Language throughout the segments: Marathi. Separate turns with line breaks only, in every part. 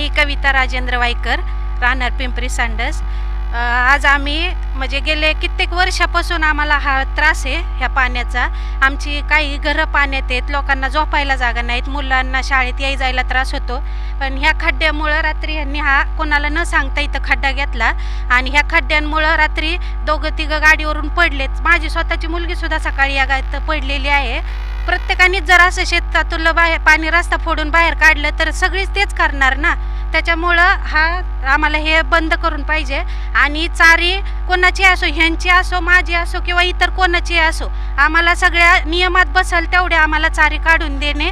मी कविता राजेंद्र वायकर, राहणार पिंपरी सांडस। आज आम्ही म्हणजे गेले कित्येक वर्षापासून आम्हाला हा त्रास आहे ह्या पाण्याचा। आमची काही घरं पाण्यात आहेत, लोकांना झोपायला जागा नाहीत, मुलांना शाळेत याय जायला त्रास होतो। पण ह्या खड्ड्यामुळं रात्री ह्यांनी हा कोणाला न सांगता इथं खड्डा घेतला आणि ह्या खड्ड्यांमुळं रात्री दोघं तिघं गाडीवरून पडलेत। माझी स्वतःची मुलगीसुद्धा सकाळी या गावात पडलेली आहे। प्रत्येकाने जर असं शेतातून बाहेर पाणी रस्ता फोडून बाहेर काढलं तर सगळीच तेच करणार ना। त्याच्यामुळं हा आम्हाला हे बंद करून पाहिजे आणि चारी कोणाची असो, ह्यांची असो, माझी असो किंवा इतर कोणाची असो, आम्हाला सगळ्या नियमात बसल तेवढे आम्हाला चारी काढून देणे।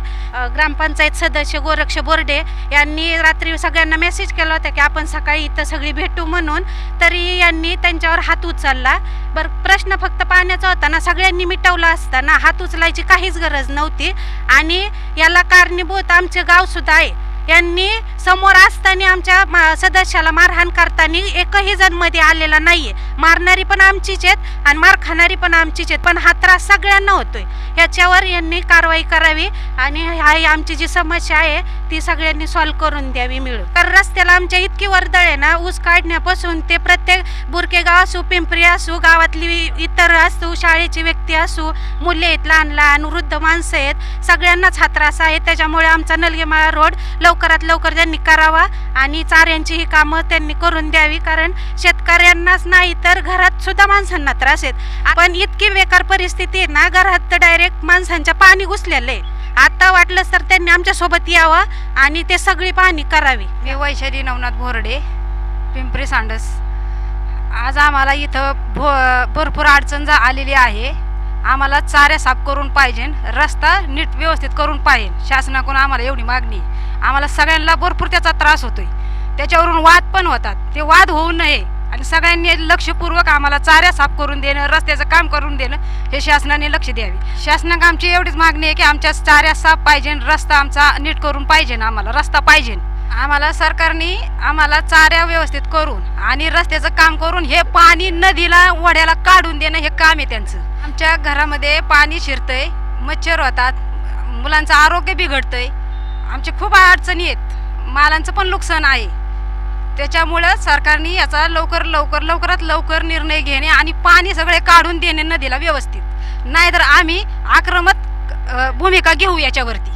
ग्रामपंचायत सदस्य गोरक्ष बोर्डे यांनी रात्री सगळ्यांना मेसेज केला होता की आपण सकाळी इथं सगळी भेटू म्हणून, तरी यांनी त्यांच्यावर हात उचलला। बरं, प्रश्न फक्त पाण्याचा होता ना, सगळ्यांनी मिटवला असताना हात उचलायची काहीच गरज नव्हती। आणि याला कारणीभूत आमचे गावसुद्धा आहे। यांनी समोर असताना आमच्या सदस्याला मारहाण करताना एकही जण मध्ये आलेला नाहीये। मारणारी पण आमचीच आहेत आणि मार खाणारी पण आमचीच आहेत, पण हा त्रास सगळ्यांना होतोय। याच्यावर यांनी कारवाई करावी आणि ही आमची जी समस्या आहे ती सगळ्यांनी सॉल्व्ह करून द्यावी मिळून। तर रस्त्याला आमच्या इतकी वर्दळ आहे ना, ऊस काढण्यापासून ते प्रत्येक बुरकेगाव असो, पिंपरी असो, गावातली इतर असो, शाळेची व्यक्ती असो, मुले आहेत, लहान लहान वृद्ध माणसं आहेत, सगळ्यांनाच हा त्रास आहे। त्याच्यामुळे आमचा नलगेमाळा रोड लवकरात लवकर त्यांनी करावा आणि चाऱ्यांची ही कामं त्यांनी करून द्यावी, कारण शेतकऱ्यांनाच नाही तर घरात सुद्धा माणसांना त्रास आहेत। पण इतकी बेकार परिस्थिती आहे ना, घरात डायरेक्ट माणसांच्या पाणी घुसलेलं आहे। आता वाटलं तर त्यांनी आमच्या सोबत यावं आणि ते सगळी पाहणी करावी।
मी वैशाली नवनाथ बोर्डे, पिंपरी सांडस। आज आम्हाला इथं भरपूर अडचण आलेली आहे। आम्हाला चाऱ्या साफ करून पाहिजे, रस्ता नीट व्यवस्थित करून पाहिजे। शासनाकडून आम्हाला एवढी मागणी आहे। आम्हाला सगळ्यांना भरपूर त्याचा त्रास होतोय, त्याच्यावरून वाद पण होतात, ते वाद होऊ नये आणि सगळ्यांनी लक्षपूर्वक आम्हाला चाऱ्या साफ करून देणं, रस्त्याचं काम करून देणं हे शासनाने लक्ष द्यावे। शासनाला आमची एवढीच मागणी आहे की आमच्या चाऱ्या साफ पाहिजे, रस्ता आमचा नीट करून पाहिजे, आम्हाला रस्ता पाहिजे। आम्हाला सरकारने आम्हाला चाऱ्या व्यवस्थित करून आणि रस्त्याचं काम करून हे पाणी नदीला वड्याला काढून देणं हे काम आहे त्यांचं। आमच्या घरामध्ये पाणी शिरतंय, मच्छर होतात, मुलांचं आरोग्य बिघडतंय, आमचे खूप अडचणी आहेत, मालांचं पण नुकसान आहे। त्याच्यामुळं सरकारने याचा लवकरात लवकर निर्णय घेणे आणि पाणी सगळे काढून देणे नदीला व्यवस्थित, नाहीतर आम्ही आक्रमक भूमिका घेऊ याच्यावरती।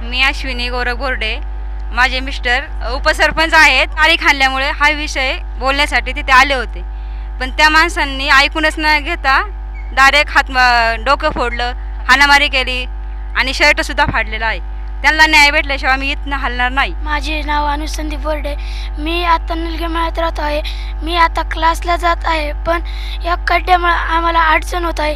मी अश्विनी गौरव बोर्डे, माझे मिस्टर उपसरपंच आहेत। तारीख आणल्यामुळे हा विषय बोलण्यासाठी तिथे आले होते, पण त्या माणसांनी ऐकूनच न घेता डायरेक्ट डोकं फोडलं, हाणामारी केली आणि शर्टसुद्धा फाडलेला आहे। त्यांना न्याय भेटल्याशिवाय मी इथनं हलणार नाही।
माझे नाव अनुसंदीप बोर्डे, मी आता नलगेमाळ्यात राहत आहे। मी आता क्लासला जात आहे, पण या खड्ड्यामुळे आम्हाला अडचण होत आहे।